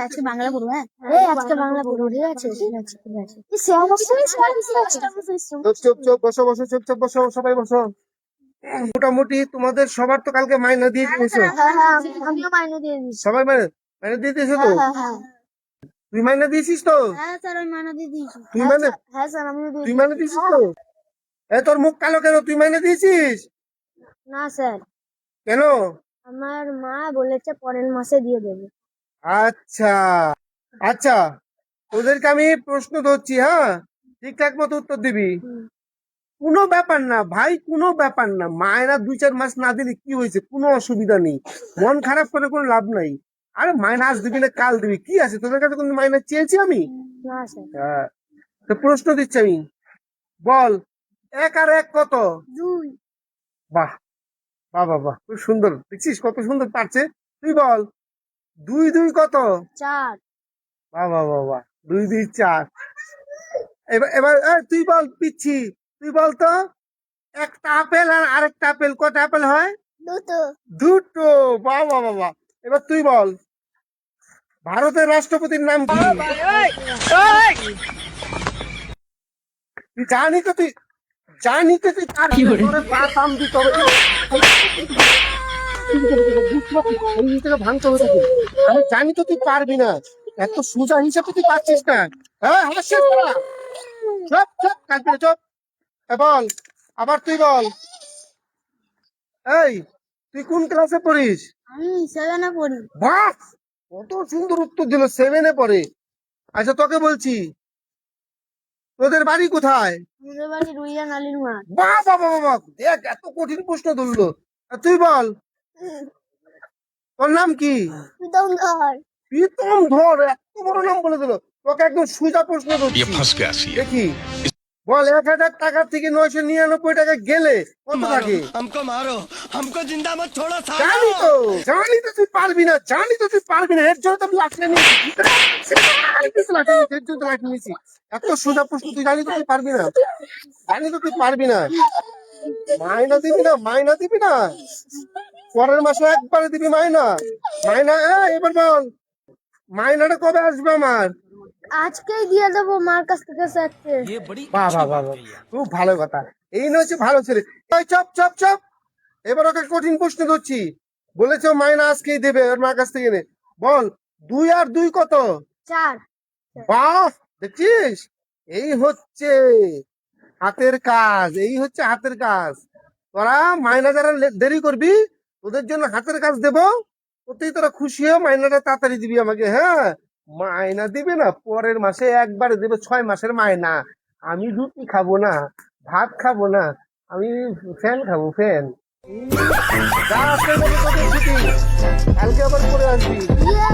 আজকে বাংলা পড়বো। হ্যাঁ আজকে বাংলা পড়বো। ঠিক আছে ঠিক আছে ঠিক আছে। চুপ চুপ চুপ, বসো বসো, চুপ চুপ বসো, সবাই বসো। মোটামুটি তোমাদের সবার তো কালকে মাইনা দিয়ে দিয়েছো। হ্যাঁ হ্যাঁ আমিও মাইনে দিয়ে দিচ্ছি। সবাই মাইনা মাইনা দিয়ে দিয়েছো তো? হ্যাঁ হ্যাঁ তুই মাইনা দিয়েছিস তো? হ্যাঁ স্যার আমি মাইনে দিয়ে দিয়েছি। তুই মাইনা হ্যাঁ স্যার আমিও দিয়ে তুই মাইনা দিয়েছিস তো? তোর মুখ কালো কেন? তুই মাইনা দিয়েছিস না স্যার কেন? আমার মা বলেছে পরের মাসে দিয়ে দেবে। আচ্ছা আচ্ছা, ওদেরকে আমি প্রশ্ন ধরছি, হ্যাঁ ঠিকঠাক মতো উত্তর দিবি। কোনো ব্যাপার না ভাই, কোনো ব্যাপার না। মায়েরা 2-4 মাস না দিলে কি হয়েছে? কোনো অসুবিধা নেই, মন খারাপ করে কোনো লাভ নাই। আরে মাইনা আজ দিবি না কাল দিবি, কি আছে? তোদের কাছে কোনো মাইনা চেয়েছি আমি? না স্যার হ্যাঁ, তো প্রশ্ন দিচ্ছি আমি, বল 1 আর 1 কত? 2 বাহ বাহ বাহ বাহ, খুব সুন্দর, দেখছিস কত সুন্দর পারছে। তুই বল 2 2 কত? 4 বাহ বাহ বাহ বাহ, 2 2 4। এবার এবার তুই বল পিচ্ছি, তুই বল তো, একটা আপেল আর আরেকটা আপেল, কটা আপেল হয়? দুটো দুটো। বাহ বাহ বাহ বাহ। এবার তুই বল ভারতের রাষ্ট্রপতির নাম কি? তুই জানি তো, তুই জানি তো, তুই পারবি না, তোরে পা টান দিতে হবে। এই থেকে ভাঙতে হবে তোকে। আমি জানি তো তুই পারবি না, এত সোজা হিসাবে তুই পারছিস না। হ্যাঁ হাসিস না, চুপ চুপ কাঁদবি না, চুপ। বল আবার তুই বল, এই তুই কোন ক্লাসে পড়িস? আমি 7 পড়ি। বাহ, কত সুন্দর উত্তর দিল, 7-এ পড়ে। আচ্ছা তোকে বলছি, তোদের বাড়ি কোথায়? আমাদের বাড়ি রুইয়া নালির মাঠ। বাহ বাহ বাহ বাহ, দেখ এত কঠিন প্রশ্ন ধরলো। আর তুই বল তোর নাম কি? প্রীতম ধর। প্রীতম ধর, এত বড় নাম বলে দিল। তোকে একদম সোজা প্রশ্ন ये করছি, फंस गया सी দেখি বল 1,000 টাকা থেকে 999 টাকা গেলে কত থাকে? हमको मारो हमको जिंदा मत छोड़ो জানি তো, জানি তো তুই পারবি না, জানি তো তুই পারবি না, এর জন্য তো আমি লাঠি নিয়েছি, এর জন্য তো লাঠি নিয়েছি। এত সোজা প্রশ্ন তুই জানি তো তুই পারবি না, জানি তো তুই পারবি না। মাইনা দিবি না, মাইনা দিবি না, পরের মাসে একবারে দিবি মাইনা। মাইনা এবার বল মাইনাটা কবে আসবে আমার? আজকেই দিয়ে দেবো মার কাছ থেকে স্যারকে। বাহ বাহ বাহ বাহ, খুব ভালো কথা, এই নয় হচ্ছে ভালো ছেলে। ওই চপ চপ চপ, এবার ওকে কঠিন প্রশ্ন ধরছি। বলেছো মাইনা আজকেই দেবে ওর মার কাছ থেকে নে। বল 2 আর 2 কত? 4 বাহ, দেখছিস, এই হচ্ছে হাতের কাজ, এই হচ্ছে হাতের কাজ। তোরা মাইনা যারা দেরি করবি, তোদের জন্য হাতের কাজ দেবো, ওতেই তোরা খুশি হয়ে মাইনাটা তাড়াতাড়ি দিবি আমাকে। হ্যাঁ, মাইনা দিবে না, পরের মাসে একবারে দেবে, 6 মাসের মাইনা। আমি রুটি খাবো না, ভাত খাবো না, আমি ফ্যান খাবো, ফ্যান। যা আজকের মতো তোদের ছুটি, কালকে আবার পরে আসবি। ইয়ে